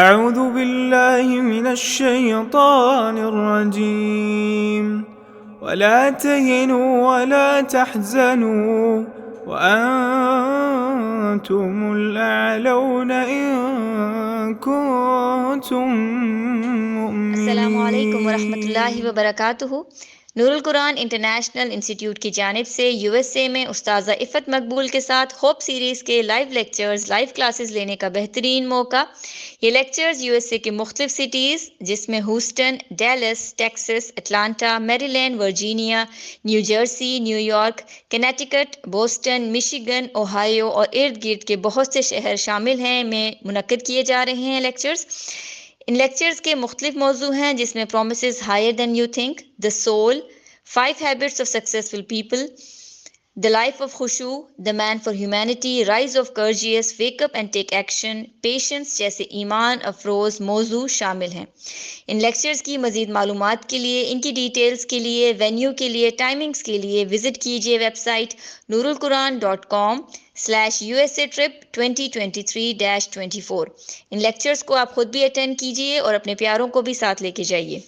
أعوذ بالله من الشيطان الرجيم ولا تهنوا ولا تحزنوا وأنتم الأعلون إن كنتم السلام علیکم ورحمۃ اللہ مؤمنين. وبرکاتہ۔ نور القرآن انٹرنیشنل انسٹیٹیوٹ کی جانب سے USA میں استاذہ عفت مقبول کے ساتھ ہوپ سیریز کے لائیو لیکچرز، لائیو کلاسز لینے کا بہترین موقع۔ یہ لیکچرز USA کی مختلف سٹیز جس میں Houston, Dallas, Texas, Atlanta, Maryland, Virginia, New Jersey, New York, Connecticut, Boston, Michigan, Ohio اور ارد گرد کے بہت سے شہر شامل ہیں میں منعقد کیے جا رہے ہیں لیکچرز۔ ان لیکچرز کے مختلف موضوع ہیں جس میں promises higher than you think, the soul, 5 habits of successful people, the life of خشوع، the man for humanity, rise of courageous, wake up and take action, patience جیسے ایمان افروز موضوع شامل ہیں۔ ان لیکچرز کی مزید معلومات کے لیے، ان کی ڈیٹیلز کے لیے، وینیو کے لیے، ٹائمنگز کے لیے وزٹ کیجیے ویب سائٹ nurulquran.com/USA trip 2023-24۔ ان لیکچرز کو آپ خود بھی اٹینڈ کیجیے اور اپنے پیاروں کو بھی ساتھ لے کے جائیے۔